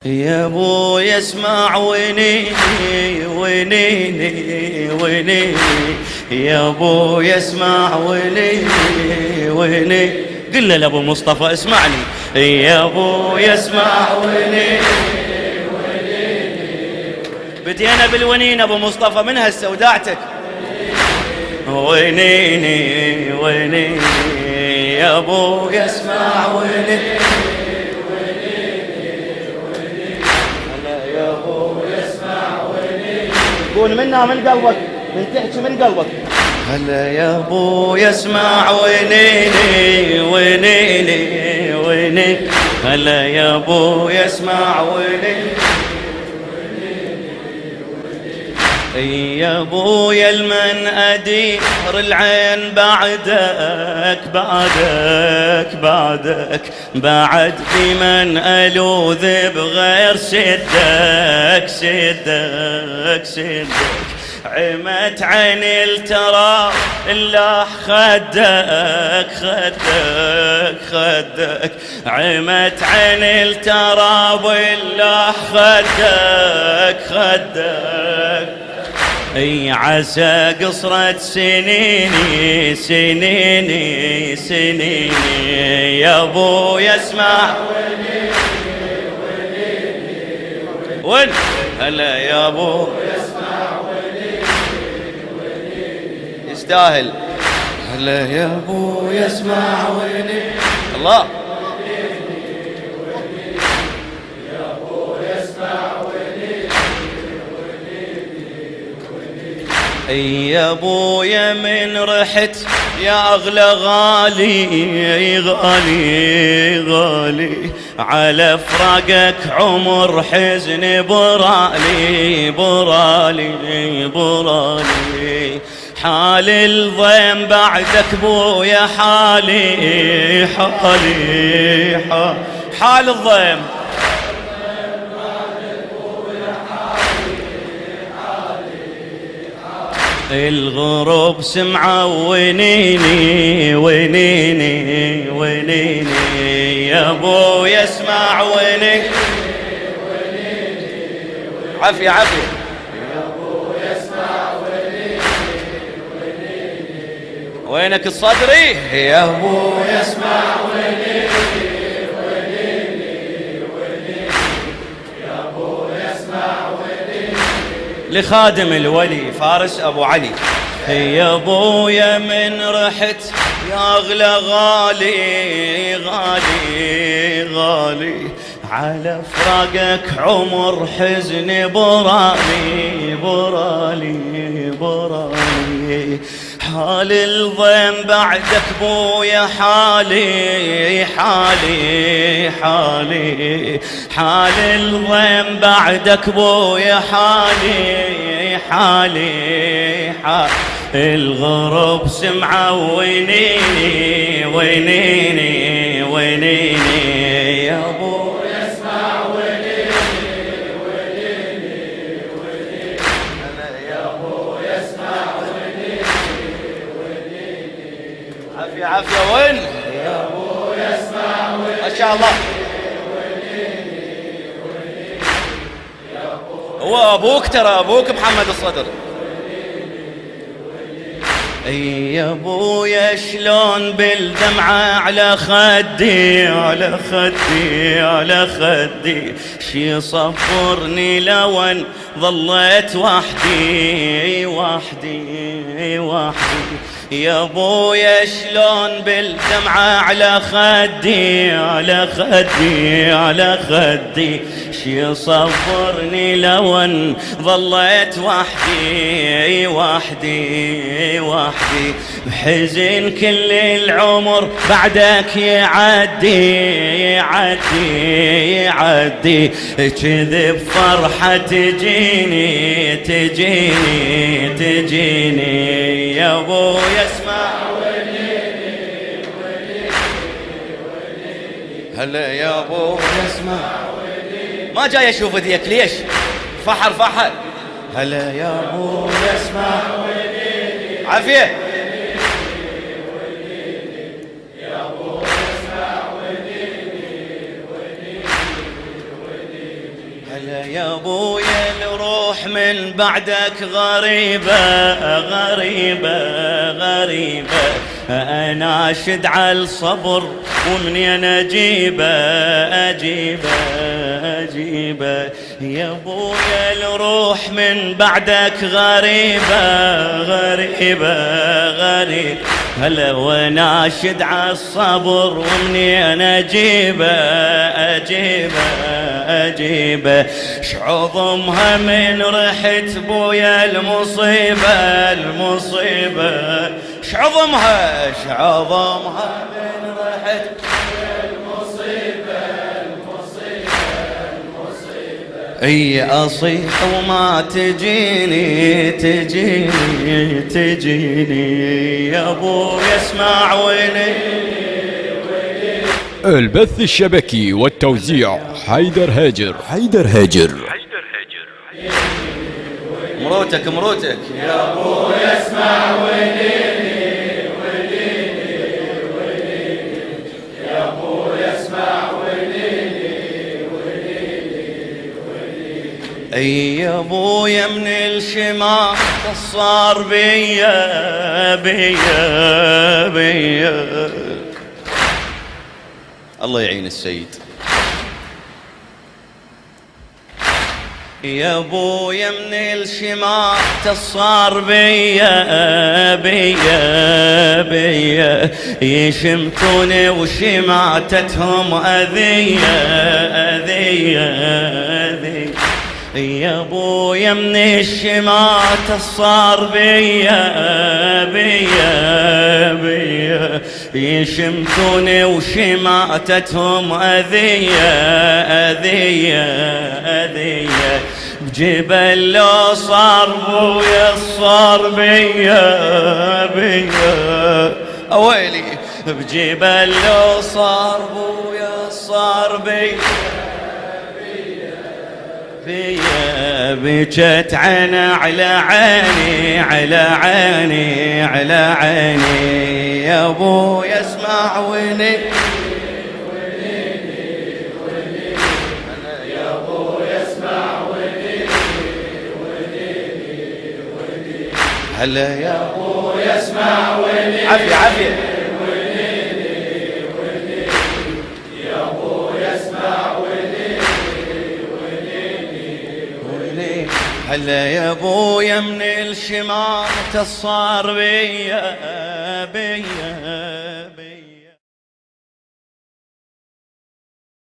يا ابوي اسمع وينيني وينيني وينيني، يا ابوي اسمع وينيني وينيني. قل له لابو مصطفى اسمعني، يا ابوي اسمع وينيني وينيني. بدينا بالونين ابو مصطفى، من هسه وداعتك. وينيني وينيني يا ابوي اسمع وينيني، قول منا من قلبك، من تحكي من قلبك. هلا يا ابوي اسمع وينيني وينيني وينيني، هلا يا ابوي اسمع وينيني. يا ابويا المن ادير العين بعدك بعدك بعدك، بعد بمن الوذ بغير سدك سدك سدك. عمت عيني التراب الله خدك خدك خدك، عمت عيني التراب الله خدك خدك. اي عسى قصرت سنيني سنيني سنيني، يا ابوي اسمع وين هلا يا ابو يستاهل. هلا يا ابو يسمع ويني الله. يا ابويا من رحت يا اغلى غالي غالي غالي، على فراقك عمر حزن برالي برالي برالي. حال الضيم بعدك بويا حالي حالي حال الضيم. الغروب سمعوا وينيني وينيني وينيني، يا ابوي اسمع وينيني. عافية عافية. يا ابوي اسمع وينيني وينيني، وينك الصدري؟ يا ابوي اسمع وينيني وينيني وينيني، يا ابوي اسمع وينيني. لخادم الولي فارس ابو علي. يا ابويا من رحت يا اغلى غالي غالي غالي، على فراقك عمر حزن برالي برالي برالي. حال الضيم بعدك بويا حالي حالي حالي، حال الضيم بعدك بويا حالي حالي حالي. الغرب سمعوا وينيني وينيني وينيني، يا ابو اسمع وينيني وينيني وينيني، يا ابو اسمع وينيني وينيني. عافية عافية. وين يا ابو اسمع وينيني ما شاء الله. هو ابوك، ترى ابوك محمد الصدر. يا ابويا شلون بالدمعة على خدي على خدي على خدي، شي صبرني لون ظليت وحدي وحدي وحدي. يا ابويا شلون بالدمعة على خدي على خدي على خدي، شي صبرني لون ظليت وحدي وحدي وحدي. بحزن كل العمر بعدك يعدي يعدي يعدي، كذب فرحة تجيني تجيني تجيني. يا ابو يسمع وينيني وينيني وينيني، هلا يا ابو يسمع. ما جاي اشوف ايديك ليش؟ فحر فحر. هلا يا ابو يسمع عافيه. هلا يا ابويا الروح من بعدك غريبة غريبة غريبة، اناشد على الصبر ومنين اجيبه اجيبه اجيبه. يا ابويا الروح من بعدك غريبة غريبة غريبة، هلا وناشد على الصبر ومنين اجيبه اجيبه اجيبه. شعظمها من ريحة بويا المصيبة المصيبة، شعظمها شعظمها من ريحة بويا المصيبة المصيبة المصيبة. اي اصيح وما تجيني تجيني تجيني، يا ابويا اسمع ويني. البث الشبكي والتوزيع حيدر هاجر. مروتك مروتك يا ابويا اسمع وينيني وينيني وينيني، يا ابويا اسمع وينيني وينيني وينيني. اي يا ابويا من الشمال صار بيا بيا بيا. الله يعين السيد. يا ابويا من الشمال تصار بيا بيا بيا، يشمتوني وشماتتهم اذية اذية اذية. يا ابويا من الشمال تصار بيا بيا بيا، يشمتوني وشماتتهم اذية اذية اذية. بجبل لو صار بويا صار بيا بيا اويلي، بجبل لو صار بويا صار بيا بيا. بجت عيني على عيني على عيني على عيني، يا ابويا اسمع ويني هلا يا ابويا اسمع ويني. عافية عافية. يا ابويا اسمع ويني ويني. هلا يا ابويا من الشمال تصار بيا بيا